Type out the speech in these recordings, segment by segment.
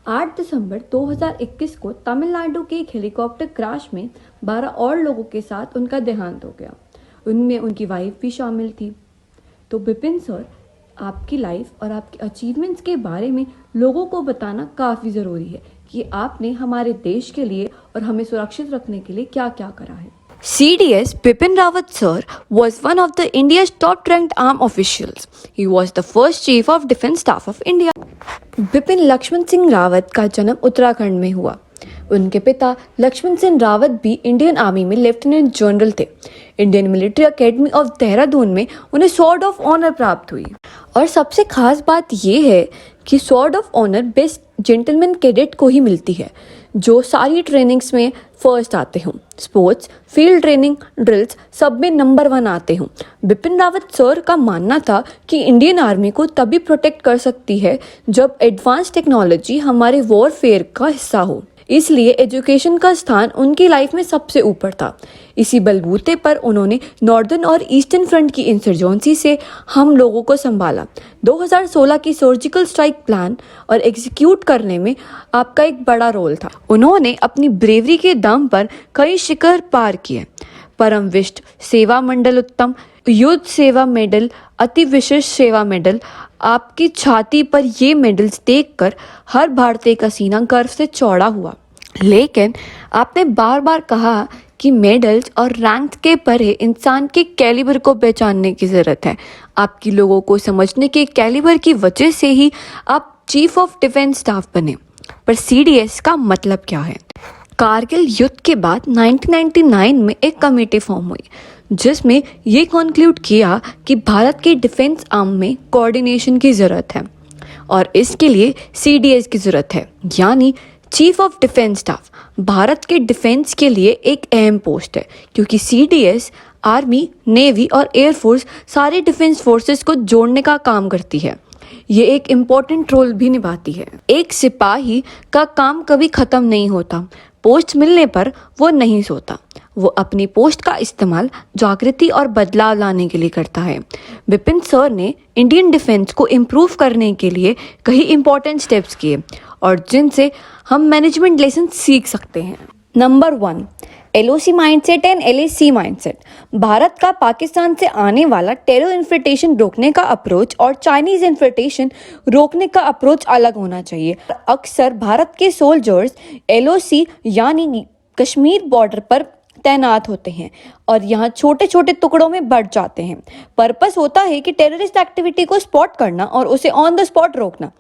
8 दिसंबर 2021 को तमिलनाडु के एक हेलीकॉप्टर क्रैश में 12 और लोगों के साथ उनका देहांत हो गया। उनमें उनकी वाइफ भी शामिल थी। तो बिपिन सर, आपकी लाइफ और आपके अचीवमेंट्स के बारे में लोगों को बताना काफ़ी ज़रूरी है कि आपने हमारे देश के लिए और हमें सुरक्षित रखने के लिए क्या क्या करा है। CDS Bipin Rawat sir was one of the India's top-ranked armed officials. He was the first Chief of Defence Staff of India. Bipin Lakshman Singh Rawat का जन्म उत्तराखंड में हुआ। उनके पिता लक्ष्मण सिंह रावत भी इंडियन आर्मी में लेफ्टिनेंट जनरल थे। Indian military academy of Dehradun में उन्हें स्वॉर्ड ऑफ ऑनर प्राप्त हुई। और सबसे खास बात यह है कि sword of honour best gentleman cadet को ही मिलती है, जो सारी ट्रेनिंग्स में फर्स्ट आते हों। स्पोर्ट्स, फील्ड ट्रेनिंग, ड्रिल्स सब में नंबर 1 आते हों। बिपिन रावत सर का मानना था कि इंडियन आर्मी को तभी प्रोटेक्ट कर सकती है जब एडवांस टेक्नोलॉजी हमारे वॉरफेयर का हिस्सा हो। इसलिए एजुकेशन का स्थान उनकी लाइफ में सबसे ऊपर था। इसी बलबूते पर उन्होंने नॉर्दर्न और ईस्टर्न फ्रंट की इंसर्जेंसी से हम लोगों को संभाला। 2016 की सर्जिकल स्ट्राइक प्लान और एग्जीक्यूट करने में आपका एक बड़ा रोल था। उन्होंने अपनी ब्रेवरी के दम पर कई शिखर पार किए। परमविष्ट सेवा मंडल उत्तम, युद्ध सेवा मेडल, अति विशिष्ट सेवा मेडल। आपकी छाती पर ये मेडल्स देखकर हर भारतीय का सीना गर्व से चौड़ा हुआ। लेकिन आपने बार बार कहा कि मेडल्स और रैंक के परे इंसान के कैलिबर को पहचानने की ज़रूरत है। आपकी लोगों को समझने के कैलिबर की वजह से ही आप चीफ ऑफ डिफेंस स्टाफ बने। पर CDS का मतलब क्या है? कारगिल युद्ध के बाद 1999 में एक कमेटी फॉर्म हुई जिसमें ये कंक्लूड किया कि भारत के डिफेंस आर्म में कोऑर्डिनेशन की ज़रूरत है और इसके लिए CDS की ज़रूरत है, यानी chief of defence staff. Bharat के डिफेंस के लिए एक अहम पोस्ट है क्योंकि CDS आर्मी, नेवी और एयरफोर्स सारे डिफेंस फोर्सेस को जोड़ने का काम करती है। ये एक इम्पॉर्टेंट रोल भी निभाती है। एक सिपाही का काम कभी ख़त्म नहीं होता। पोस्ट मिलने पर वो नहीं सोता। वो अपनी पोस्ट का इस्तेमाल जागृति और बदलाव लाने के लिए करता है। बिपिन सर ने इंडियन डिफेंस को इम्प्रूव करने के लिए कई इम्पोर्टेंट स्टेप्स किए और जिनसे हम मैनेजमेंट लेसन सीख सकते हैं। Number 1, LOC mindset and LAC mindset. Bharat का पाकिस्तान से आने वाला टेरर इन्फिल्ट्रेशन रोकने का अप्रोच और चाइनीज इन्फिल्ट्रेशन रोकने का अप्रोच अलग होना चाहिए। अक्सर भारत के सोल्जर्स LOC यानी कश्मीर बॉर्डर पर तैनात होते हैं और यहाँ छोटे छोटे टुकड़ों में बढ़ जाते हैं। पर्पस होता है कि टेररिस्ट एक्टिविटी को स्पॉट करना और उसे ऑन द स्पॉट रोकना।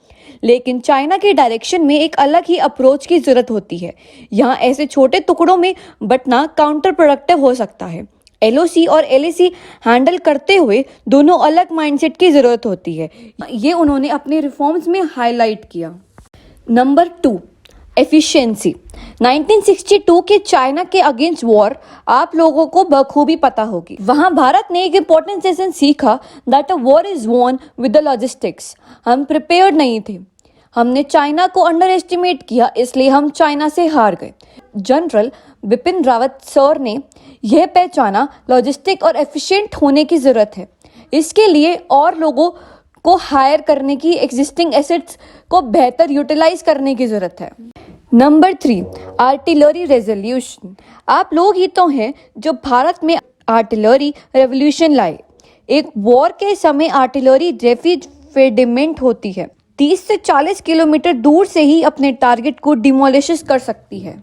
लेकिन चाइना के डायरेक्शन में एक अलग ही अप्रोच की ज़रूरत होती है। यहाँ ऐसे छोटे टुकड़ों में बंटना काउंटर प्रोडक्टिव हो सकता है। LOC और LAC हैंडल करते हुए दोनों अलग माइंडसेट की ज़रूरत होती है। ये उन्होंने अपने रिफॉर्म्स में हाईलाइट किया। Number 2, efficiency. 1962 के चाइना के अगेंस्ट वॉर आप लोगों को बखूबी पता होगी। वहां भारत ने एक इम्पोर्टेंट लेसन सीखा that a war is won with the logistics. हम प्रिपेयर्ड नहीं थे। हमने चाइना को अंडर एस्टिमेट किया, इसलिए हम चाइना से हार गए। जनरल बिपिन रावत सर ने यह पहचाना लॉजिस्टिक और एफिशिएंट होने की ज़रूरत है। इसके लिए और लोगों को हायर करने की, एग्जिस्टिंग एसेट्स को बेहतर यूटिलाइज करने की ज़रूरत है। Number 3, artillery resolution. आप लोग ही तो हैं जो भारत में आर्टिलरी रेवोल्यूशन लाए। एक वॉर के समय आर्टिलरी रेफिडमेंट होती है, 30 से 40 किलोमीटर दूर से ही अपने टारगेट को डिमोलिश कर सकती है।